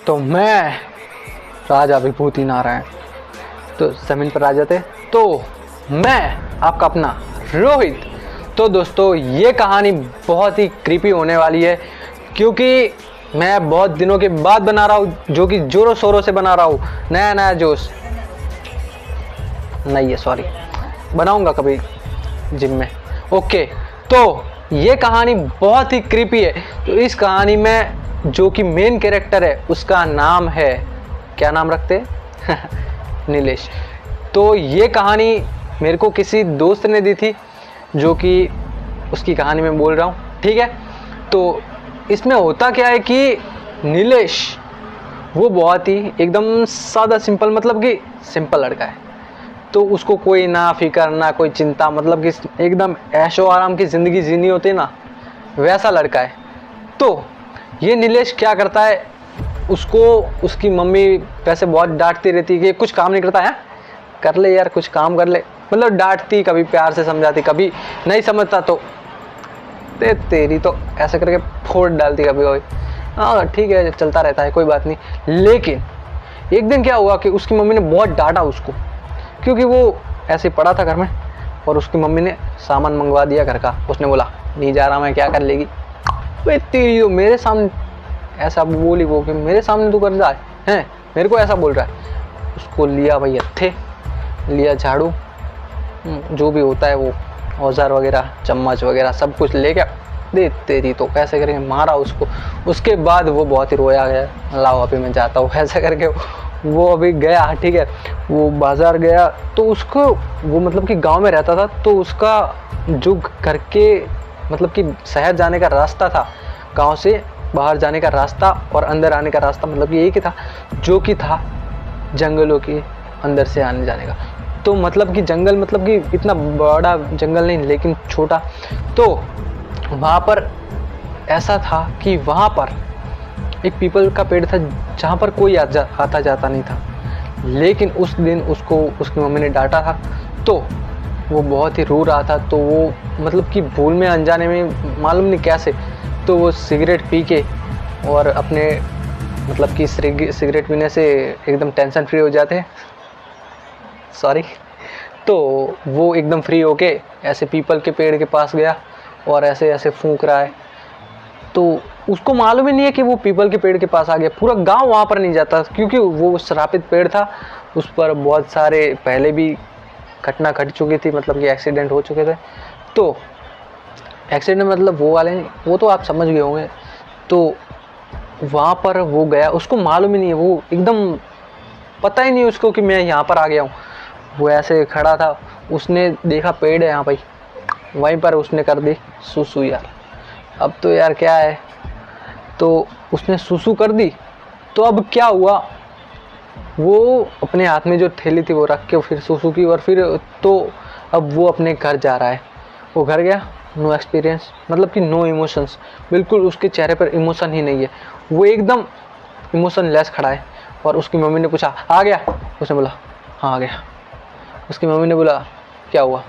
तो मैं राजा विभूति नारायण तो ज़मीन पर आ जाते। तो मैं आपका अपना रोहित। तो दोस्तों ये कहानी बहुत ही क्रीपी होने वाली है, क्योंकि मैं बहुत दिनों के बाद बना रहा हूँ, जो कि जोरों शोरों से बना रहा हूँ। नया जोश नहीं है, सॉरी, बनाऊंगा कभी जिम में। ओके, तो ये कहानी बहुत ही क्रीपी है। तो इस कहानी में जो कि मेन कैरेक्टर है उसका नाम है, क्या नाम रखते नीलेश। तो ये कहानी मेरे को किसी दोस्त ने दी थी, जो कि उसकी कहानी में बोल रहा हूँ, ठीक है। तो इसमें होता क्या है कि नीलेश वो बहुत ही एकदम सादा सिंपल, मतलब कि सिंपल लड़का है। तो उसको कोई ना फिक्र ना कोई चिंता, मतलब कि एकदम ऐशो आराम की ज़िंदगी जीनी होती है ना, वैसा लड़का है। तो ये नीलेश क्या करता है, उसको उसकी मम्मी वैसे बहुत डांटती रहती है कि कुछ काम नहीं करता है, कर ले यार कुछ काम कर ले, मतलब डांटती, कभी प्यार से समझाती, कभी नहीं समझता तो तेरी तो ऐसे करके फोड़ डालती कभी कभी। हाँ ठीक है, चलता रहता है, कोई बात नहीं। लेकिन एक दिन क्या हुआ कि उसकी मम्मी ने बहुत डांटा उसको, क्योंकि वो ऐसे पड़ा था घर में और उसकी मम्मी ने सामान मंगवा दिया घर का। उसने बोला नहीं जा रहा मैं, क्या कर लेगी भाई तेरी, तो मेरे सामने ऐसा बोली वो कि मेरे सामने तू कर रहा है, मेरे को ऐसा बोल रहा है। उसको लिया भाई हत्थे, लिया झाड़ू, जो भी होता है वो औजार वगैरह, चम्मच वगैरह सब कुछ लेके दे तेरी तो कैसे करके मारा उसको। उसके बाद वो बहुत ही रोया गया, लाओ अभी मैं जाता हूँ, ऐसा करके वो अभी गया, ठीक है। वो बाज़ार गया तो उसको, वो मतलब कि गांव में रहता था, तो उसका जो घर के मतलब कि शहर जाने का रास्ता था, गांव से बाहर जाने का रास्ता और अंदर आने का रास्ता मतलब कि एक ही था, जो कि था जंगलों के अंदर से आने जाने का। तो मतलब कि जंगल, मतलब कि इतना बड़ा जंगल नहीं लेकिन छोटा। तो वहाँ पर ऐसा था कि वहाँ पर एक पीपल का पेड़ था जहाँ पर कोई आता जाता नहीं था। लेकिन उस दिन उसको उसकी मम्मी ने डांटा था, तो वो बहुत ही रो रहा था। तो वो मतलब कि भूल में अनजाने में, मालूम नहीं कैसे, तो वो सिगरेट पी के और अपने मतलब कि सिगरेट पीने से एकदम टेंशन फ्री हो जाते हैं, सॉरी। तो वो एकदम फ्री होके ऐसे पीपल के पेड़ के पास गया और ऐसे ऐसे फूंक रहा है। तो उसको मालूम ही नहीं है कि वो पीपल के पेड़ के पास आ गया। पूरा गांव वहाँ पर नहीं जाता, क्योंकि वो श्रापित पेड़ था, उस पर बहुत सारे पहले भी घटना घट चुकी थी, मतलब कि एक्सीडेंट हो चुके थे। तो एक्सीडेंट मतलब वो वाले नहीं, वो तो आप समझ गए होंगे। तो वहाँ पर वो गया, उसको मालूम ही नहीं है, वो एकदम पता ही नहीं उसको कि मैं यहाँ पर आ गया हूँ। वो ऐसे खड़ा था, उसने देखा पेड़ है यहाँ भाई, वहीं पर उसने कर दी सुसु। यार अब तो यार क्या है, तो उसने सुसु कर दी। तो अब क्या हुआ, वो अपने हाथ में जो थैली थी वो रख के फिर सुसु की, और फिर तो अब वो अपने घर जा रहा है। वो घर गया, नो एक्सपीरियंस, मतलब कि नो इमोशंस, बिल्कुल उसके चेहरे पर इमोशन ही नहीं है, वो एकदम इमोशन लेस खड़ा है। और उसकी मम्मी ने पूछा आ गया, उसने बोला हाँ आ गया। उसकी मम्मी ने बोला क्या हुआ,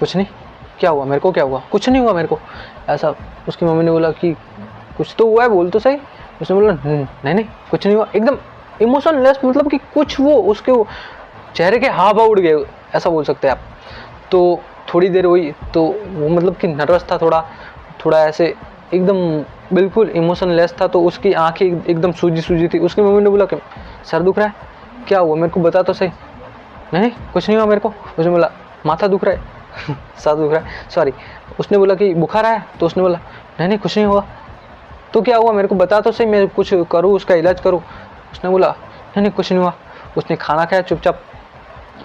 कुछ नहीं, क्या हुआ मेरे को, क्या हुआ, कुछ नहीं हुआ मेरे को, ऐसा। उसकी मम्मी ने बोला कि कुछ तो हुआ है, बोल तो सही। उसने बोला नहीं नहीं कुछ नहीं हुआ, एकदम इमोशन लेस, मतलब कि कुछ वो उसके चेहरे के हाव भाव उड़ गए, ऐसा बोल सकते हैं आप। तो थोड़ी देर हुई तो वो मतलब कि नर्वस था, थोड़ा थोड़ा ऐसे एकदम बिल्कुल इमोशन लेस था। तो उसकी आंखें एकदम सूजी सूजी थी। उसकी मम्मी ने बोला कि सर दुख रहा है, क्या हुआ मेरे को बता तो सही। नहीं कुछ नहीं हुआ मेरे को। उसने बोला माथा दुख रहा है सर दुख रहा है, सॉरी। उसने बोला कि बुखार आया, तो उसने बोला नहीं कुछ नहीं हुआ। तो क्या हुआ मेरे को बता तो सही, मैं कुछ करूँ, उसका इलाज करूँ। उसने बोला नहीं कुछ नहीं हुआ। उसने खाना खाया चुपचाप,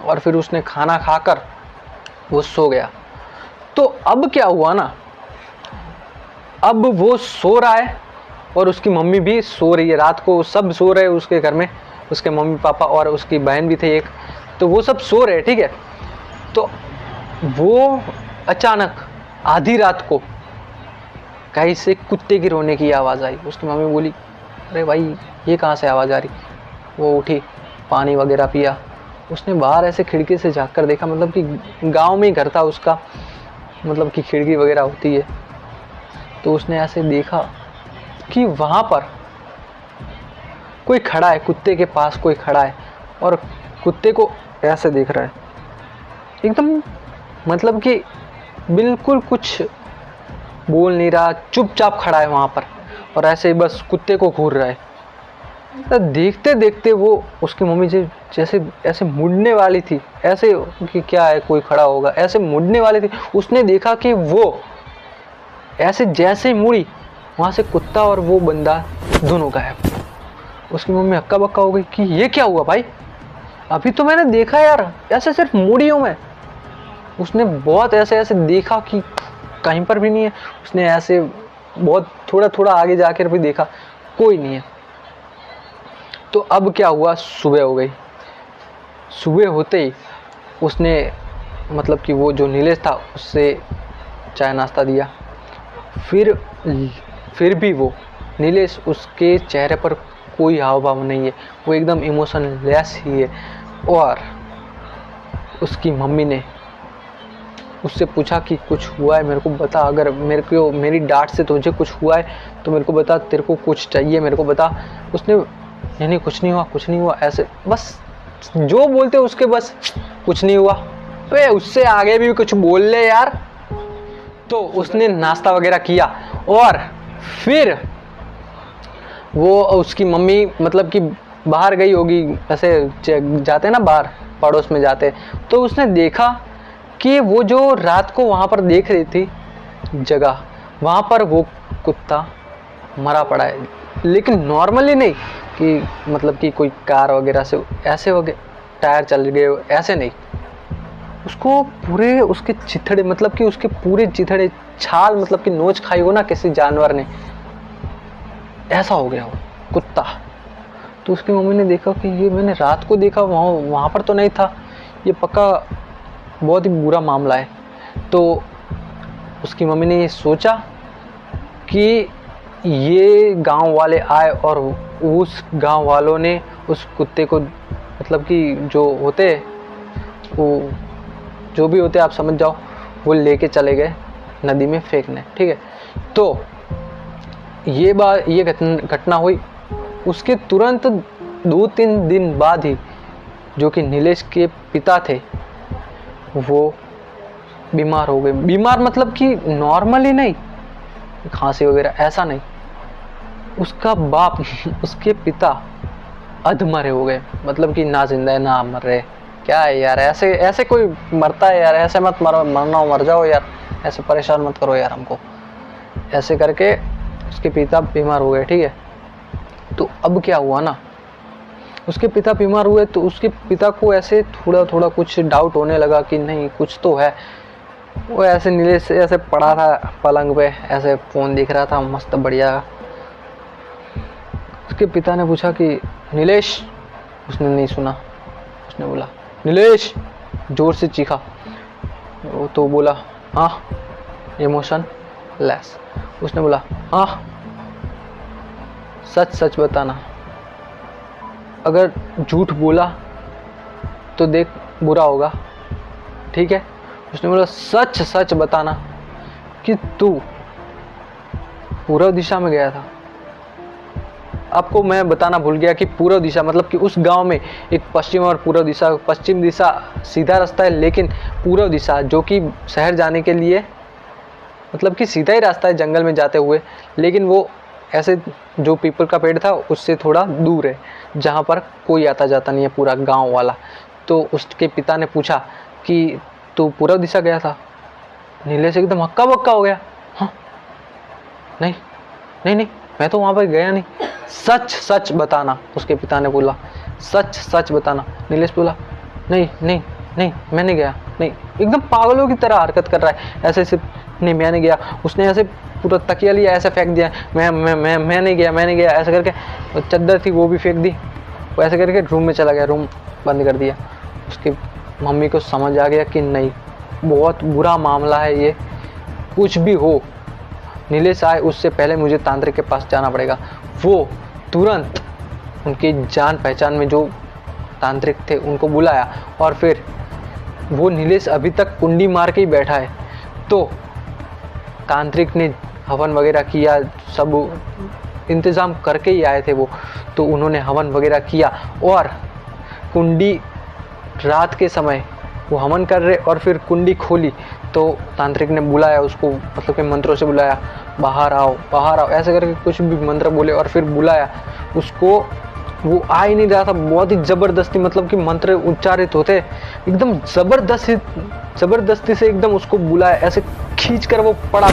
और फिर उसने खाना खाकर वो सो गया। तो अब क्या हुआ ना, अब वो सो रहा है और उसकी मम्मी भी सो रही है, रात को सब सो रहे हैं उसके घर में, उसके मम्मी पापा और उसकी बहन भी थी एक। तो वो सब सो रहे, ठीक है। तो वो अचानक आधी रात को कहीं से कुत्ते की रोने की आवाज़ आई। उसकी मम्मी बोली अरे भाई ये कहाँ से आवाज़ आ रही। वो उठी, पानी वगैरह पिया। उसने बाहर ऐसे खिड़की से झाँक कर देखा, मतलब कि गांव में ही घर था उसका, मतलब कि खिड़की वगैरह होती है। तो उसने ऐसे देखा कि वहाँ पर कोई खड़ा है, कुत्ते के पास कोई खड़ा है और कुत्ते को ऐसे देख रहा है, एकदम मतलब कि बिल्कुल कुछ बोल नहीं रहा, चुपचाप खड़ा है वहाँ पर और ऐसे ही बस कुत्ते को घूर रहा है। तो देखते देखते वो उसकी मम्मी जैसे ऐसे मुड़ने वाली थी, ऐसे कि क्या है कोई खड़ा होगा, ऐसे मुड़ने वाली थी, उसने देखा कि वो ऐसे जैसे ही मुड़ी वहाँ से कुत्ता और वो बंदा दोनों गायब। उसकी मम्मी हक्का बक्का हो गई कि ये क्या हुआ भाई, अभी तो मैंने देखा यार, ऐसे सिर्फ मुड़ी हूँ मैं। उसने बहुत ऐसे ऐसे देखा कि कहीं पर भी नहीं है, उसने ऐसे बहुत थोड़ा थोड़ा आगे जाकर भी देखा, कोई नहीं है। तो अब क्या हुआ, सुबह हो गई। सुबह होते ही उसने मतलब कि वो जो नीलेश था उससे चाय नाश्ता दिया। फिर भी वो नीलेश, उसके चेहरे पर कोई हाव भाव नहीं है, वो एकदम इमोशनलेस ही है। और उसकी मम्मी ने उससे पूछा कि कुछ हुआ है मेरे को बता, अगर मेरी डांट से तुझे कुछ हुआ है तो मेरे को बता, तेरे को कुछ चाहिए मेरे को बता। उसने नहीं कुछ नहीं हुआ, कुछ नहीं हुआ, ऐसे बस जो बोलते उसके बस कुछ नहीं हुआ। तो उससे आगे भी कुछ बोल ले यार। तो उसने नाश्ता वगैरह किया और फिर वो उसकी मम्मी मतलब कि बाहर गई होगी, ऐसे जाते हैं ना बाहर पड़ोस में जाते, तो उसने देखा कि वो जो रात को वहाँ पर देख रही थी जगह, वहाँ पर वो कुत्ता मरा पड़ा है, लेकिन नॉर्मली नहीं कि मतलब कि कोई कार वगैरह से ऐसे हो गए टायर चल गए, ऐसे नहीं। उसको पूरे उसके चिथड़े मतलब कि उसके पूरे चिथड़े छाल मतलब कि नोच खाई हो ना किसी जानवर ने, ऐसा हो गया वो कुत्ता। तो उसकी मम्मी ने देखा कि ये मैंने रात को देखा, वहाँ पर तो नहीं था, ये पक्का बहुत ही बुरा मामला है। तो उसकी मम्मी ने ये सोचा कि ये गांव वाले आए और उस गांव वालों ने उस कुत्ते को मतलब कि जो होते वो जो भी होते आप समझ जाओ, वो लेके चले गए नदी में फेंकने, ठीक है। तो ये घटना हुई। उसके तुरंत 2-3 दिन बाद ही जो कि नीलेश के पिता थे वो बीमार हो गए। बीमार मतलब कि नॉर्मली नहीं, खांसी वगैरह ऐसा नहीं, उसका बाप उसके पिता अधमरे हो गए, मतलब कि ना जिंदा है ना मर रहे। क्या है यार, ऐसे ऐसे कोई मरता है यार, ऐसे मत मरो, मरना हो मर जाओ यार, ऐसे परेशान मत करो यार हमको। ऐसे करके उसके पिता बीमार हो गए, ठीक है। तो अब क्या हुआ ना, उसके पिता बीमार हुए तो उसके पिता को ऐसे थोड़ा थोड़ा कुछ डाउट होने लगा कि नहीं कुछ तो है। वो ऐसे नीलेश से ऐसे पड़ा था पलंग पे, ऐसे फ़ोन दिख रहा था मस्त बढ़िया। उसके पिता ने पूछा कि नीलेश, उसने नहीं सुना, उसने बोला नीलेश, जोर से चीखा। वो तो बोला हाँ, इमोशन लेस। उसने बोला हाँ, सच सच बताना, अगर झूठ बोला तो देख बुरा होगा, ठीक है। उसने बोला सच सच बताना कि तू पूर्व दिशा में गया था। आपको मैं बताना भूल गया कि पूर्व दिशा मतलब कि उस गांव में एक पश्चिम और पूर्व दिशा, पश्चिम दिशा सीधा रास्ता है, लेकिन पूर्व दिशा जो कि शहर जाने के लिए मतलब कि सीधा ही रास्ता है जंगल में जाते हुए, लेकिन वो ऐसे जो पीपल का पेड़ था उससे थोड़ा दूर है, जहाँ पर कोई आता जाता नहीं है पूरा गांव वाला। तो उसके पिता ने पूछा कि तू पूर्व दिशा गया था। नीलेश एकदम हक्का बक्का हो गया, हाँ नहीं नहीं नहीं, मैं तो वहाँ पर गया नहीं, सच सच बताना। उसके पिता ने बोला सच सच बताना। नीलेश बोला नहीं नहीं नहीं, मैं नहीं गया, नहीं। एकदम पागलों की तरह हरकत कर रहा है, ऐसे ऐसे, नहीं मैं नहीं गया। उसने ऐसे पूरा तकिया लिया, ऐसे फेंक दिया, मैं नहीं गया, मैं नहीं गया, ऐसे करके। चद्दर थी वो भी फेंक दी, वो ऐसे करके रूम में चला गया, रूम बंद कर दिया। उसकी मम्मी को समझ आ गया कि नहीं बहुत बुरा मामला है ये, कुछ भी हो नीलेश आए उससे पहले मुझे तांत्रिक के पास जाना पड़ेगा। वो तुरंत उनके जान पहचान में जो तांत्रिक थे उनको बुलाया और फिर वो नीलेश अभी तक कुंडी मार के ही बैठा है। तो तांत्रिक ने हवन वगैरह किया, सब इंतज़ाम करके ही आए थे वो। तो उन्होंने हवन वगैरह किया और कुंडी रात के समय वो हवन कर रहे और फिर कुंडी खोली तो तांत्रिक ने बुलाया उसको, मतलब कि मंत्रों से बुलाया, बाहर आओ बाहर आओ, ऐसे करके कुछ भी मंत्र बोले और फिर बुलाया उसको। वो आ ही नहीं रहा था, बहुत ही ज़बरदस्ती, मतलब कि मंत्र उच्चारित होते एकदम ज़बरदस्ती से एकदम उसको बुलाया, ऐसे खींच कर वो पड़ा,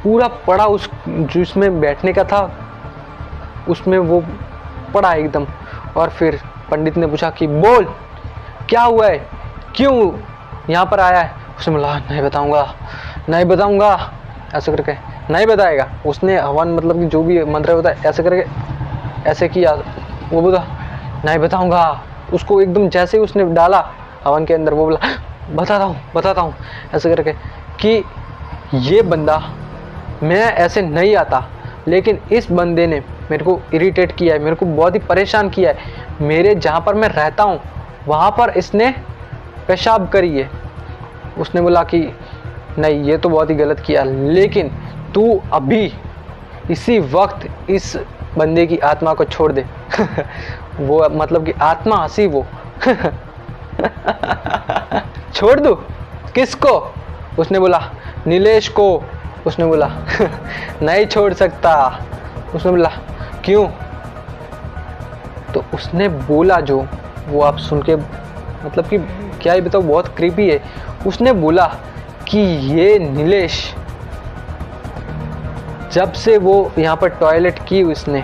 पूरा पड़ा, उस जिसमें बैठने का था उसमें वो पड़ा एकदम। और फिर पंडित ने पूछा कि बोल क्या हुआ है, क्यों यहाँ पर आया है। उसने बोला नहीं बताऊंगा, ऐसे करके नहीं बताएगा। उसने हवन मतलब कि जो भी मंत्र होता है ऐसे करके ऐसे किया, वो बोला नहीं बताऊंगा। उसको एकदम जैसे ही उसने डाला हवन के अंदर, वो बोला बताता हूँ ऐसे करके कि ये बंदा, मैं ऐसे नहीं आता, लेकिन इस बंदे ने मेरे को इरिटेट किया है, मेरे को बहुत ही परेशान किया है, मेरे जहाँ पर मैं रहता हूँ वहाँ पर इसने पेशाब करी है। उसने बोला कि नहीं ये तो बहुत ही गलत किया, लेकिन तू अभी इसी वक्त इस बंदे की आत्मा को छोड़ दे। वो मतलब कि आत्मा हंसी वो। छोड़ दूँ किसको? उसने बोला नीलेश को। उसने बोला नहीं छोड़ सकता। उसने बोला क्यों? तो उसने बोला जो, वो आप सुन के मतलब कि क्या ही बताओ, बहुत क्रीपी है। उसने बोला कि ये नीलेश जब से वो यहाँ पर टॉयलेट की उसने,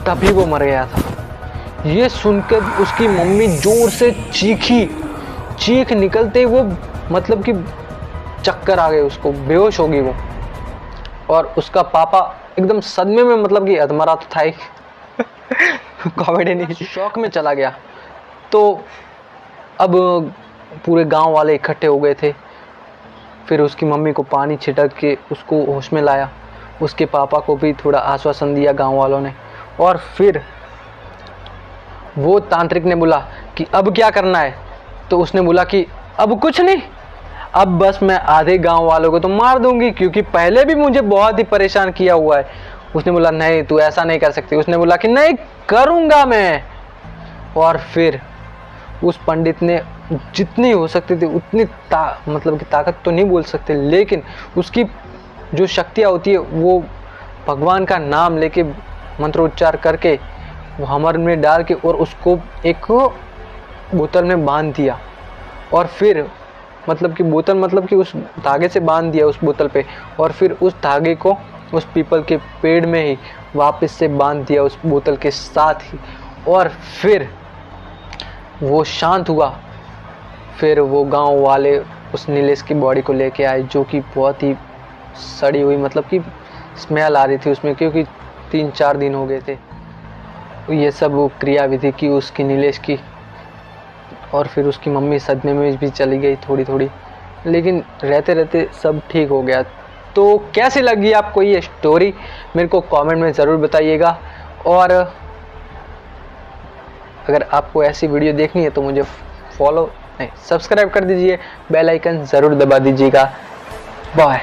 तभी वो मर गया था। ये सुनकर उसकी मम्मी जोर से चीखी, चीख निकलते वो मतलब कि चक्कर आ गए उसको, बेहोश हो गई वो। और उसका पापा एकदम सदमे में, मतलब कि अधमरा तो था ही। कॉमेडी नहीं, शौक में चला गया। तो अब पूरे गांव वाले इकट्ठे हो गए थे। फिर उसकी मम्मी को पानी छिड़क के उसको होश में लाया, उसके पापा को भी थोड़ा आश्वासन दिया गांव वालों ने। और फिर वो तांत्रिक ने बोला कि अब क्या करना है? तो उसने बोला कि अब कुछ नहीं, अब बस मैं आधे गांव वालों को तो मार दूंगी, क्योंकि पहले भी मुझे बहुत ही परेशान किया हुआ है। उसने बोला नहीं तू ऐसा नहीं कर सकती। उसने बोला कि नहीं करूंगा मैं। और फिर उस पंडित ने जितनी हो सकती थी उतनी मतलब कि ताकत तो नहीं बोल सकते, लेकिन उसकी जो शक्तियाँ होती है वो भगवान का नाम लेके मंत्रोच्चार करके वो हमर में डाल के और उसको एक बोतल में बांध दिया। और फिर मतलब कि बोतल मतलब कि उस धागे से बांध दिया उस बोतल पे, और फिर उस धागे को उस पीपल के पेड़ में ही वापस से बांध दिया उस बोतल के साथ ही। और फिर वो शांत हुआ। फिर वो गांव वाले उस नीलेश की बॉडी को लेके आए, जो कि बहुत ही सड़ी हुई, मतलब कि स्मेल आ रही थी उसमें, क्योंकि 3-4 दिन हो गए थे। ये सब वो क्रियाविधि की उसकी नीलेश की। और फिर उसकी मम्मी सदमे में भी चली गई थोड़ी, लेकिन रहते रहते सब ठीक हो गया। तो कैसी लगी आपको ये स्टोरी, मेरे को कमेंट में ज़रूर बताइएगा। और अगर आपको ऐसी वीडियो देखनी है तो मुझे सब्सक्राइब कर दीजिए, बेल आइकन ज़रूर दबा दीजिएगा। बाय।